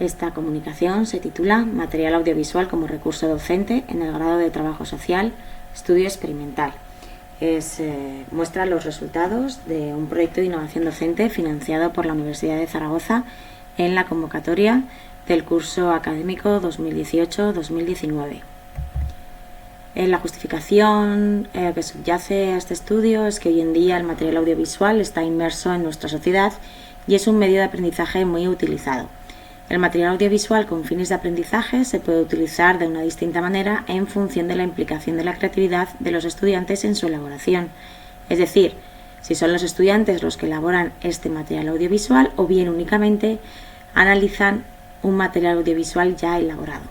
Esta comunicación se titula Material audiovisual como recurso docente en el grado de Trabajo Social, Estudio Experimental. Muestra los resultados de un proyecto de innovación docente financiado por la Universidad de Zaragoza en la convocatoria del curso académico 2018-2019. La justificación que subyace a este estudio es que hoy en día el material audiovisual está inmerso en nuestra sociedad y es un medio de aprendizaje muy utilizado. El material audiovisual con fines de aprendizaje se puede utilizar de una distinta manera en función de la implicación de la creatividad de los estudiantes en su elaboración. Es decir, si son los estudiantes los que elaboran este material audiovisual o bien únicamente analizan un material audiovisual ya elaborado.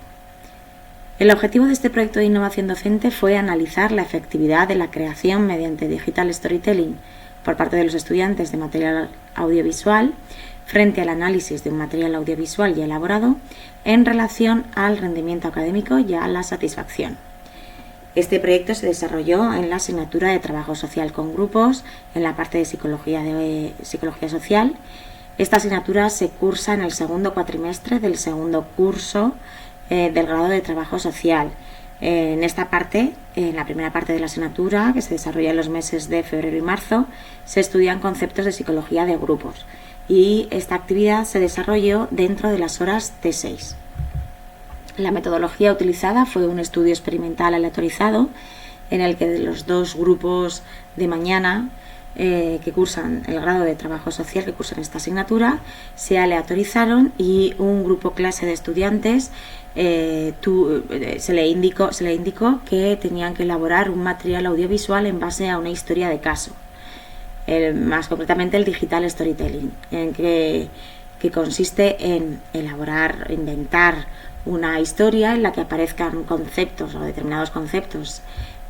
El objetivo de este proyecto de innovación docente fue analizar la efectividad de la creación mediante digital storytelling por parte de los estudiantes de material audiovisual frente al análisis de un material audiovisual ya elaborado en relación al rendimiento académico y a la satisfacción. Este proyecto se desarrolló en la asignatura de Trabajo Social con Grupos, en la parte de Psicología Social. Esta asignatura se cursa en el segundo cuatrimestre del segundo curso del grado de Trabajo Social. En esta parte, en la primera parte de la asignatura, que se desarrolla en los meses de febrero y marzo, se estudian conceptos de psicología de grupos y esta actividad se desarrolló dentro de las horas T6. La metodología utilizada fue un estudio experimental aleatorizado en el que los dos grupos de mañana que cursan el grado de Trabajo Social, que cursan esta asignatura, se aleatorizaron y un grupo clase de estudiantes se le indicó que tenían que elaborar un material audiovisual en base a una historia de caso, más concretamente el digital storytelling, en que consiste en inventar una historia en la que aparezcan conceptos o determinados conceptos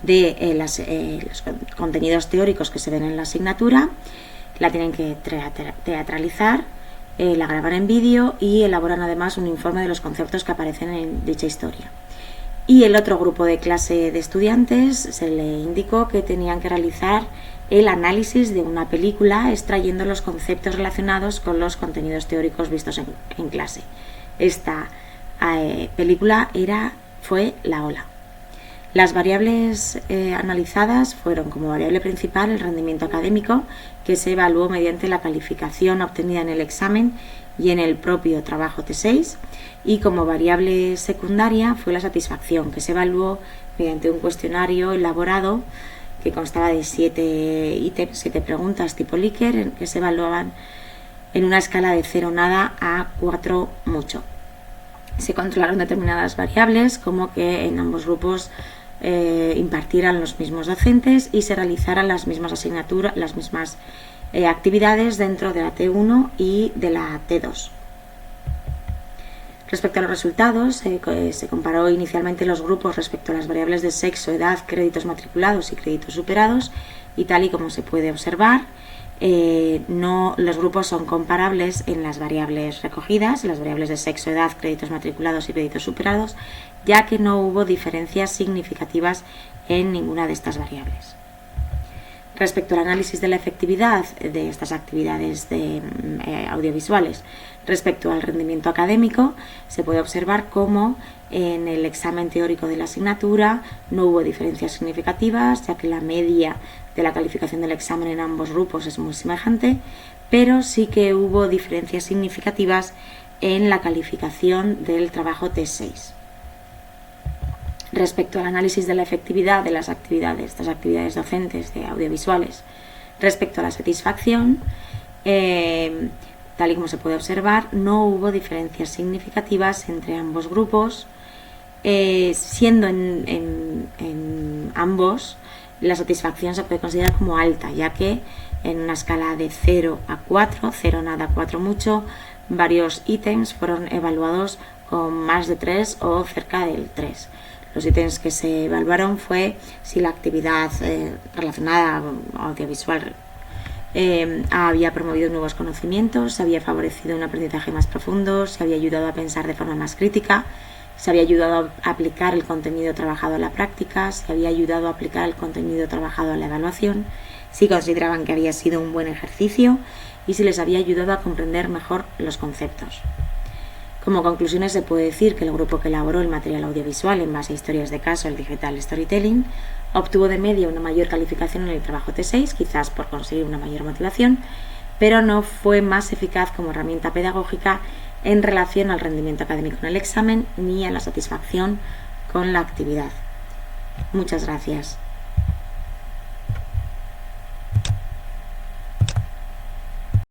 de los contenidos teóricos que se ven en la asignatura. La tienen que teatralizar, la graban en vídeo y elaboran además un informe de los conceptos que aparecen en dicha historia. Y el otro grupo de clase de estudiantes se le indicó que tenían que realizar el análisis de una película extrayendo los conceptos relacionados con los contenidos teóricos vistos en clase. Esta película fue La Ola. Las variables analizadas fueron como variable principal el rendimiento académico, que se evaluó mediante la calificación obtenida en el examen y en el propio trabajo T6, y como variable secundaria fue la satisfacción, que se evaluó mediante un cuestionario elaborado que constaba de 7 preguntas tipo Likert, en que se evaluaban en una escala de 0 nada a 4 mucho. Se controlaron determinadas variables, como que en ambos grupos impartieran los mismos docentes y se realizaran las mismas asignaturas, las mismas actividades dentro de la T1 y de la T2. Respecto a los resultados, se comparó inicialmente los grupos respecto a las variables de sexo, edad, créditos matriculados y créditos superados, y tal y como se puede observar, los grupos son comparables en las variables recogidas, las variables de sexo, edad, créditos matriculados y créditos superados, ya que no hubo diferencias significativas en ninguna de estas variables. Respecto al análisis de la efectividad de estas actividades audiovisuales respecto al rendimiento académico, se puede observar cómo en el examen teórico de la asignatura no hubo diferencias significativas, ya que la media de la calificación del examen en ambos grupos es muy semejante, pero sí que hubo diferencias significativas en la calificación del trabajo T6. Respecto al análisis de la efectividad de estas actividades docentes de audiovisuales, respecto a la satisfacción, tal y como se puede observar, no hubo diferencias significativas entre ambos grupos, siendo en ambos la satisfacción se puede considerar como alta, ya que en una escala de 0 a 4, 0 nada, 4 mucho, varios ítems fueron evaluados con más de 3 o cerca del 3. Los ítems que se evaluaron fue si la actividad relacionada audiovisual había promovido nuevos conocimientos, se había favorecido un aprendizaje más profundo, se había ayudado a pensar de forma más crítica, se había ayudado a aplicar el contenido trabajado a la práctica, se había ayudado a aplicar el contenido trabajado a la evaluación, si consideraban que había sido un buen ejercicio y si les había ayudado a comprender mejor los conceptos. Como conclusiones se puede decir que el grupo que elaboró el material audiovisual en base a historias de caso, el digital storytelling, obtuvo de media una mayor calificación en el trabajo T6, quizás por conseguir una mayor motivación, pero no fue más eficaz como herramienta pedagógica en relación al rendimiento académico en el examen ni a la satisfacción con la actividad. Muchas gracias.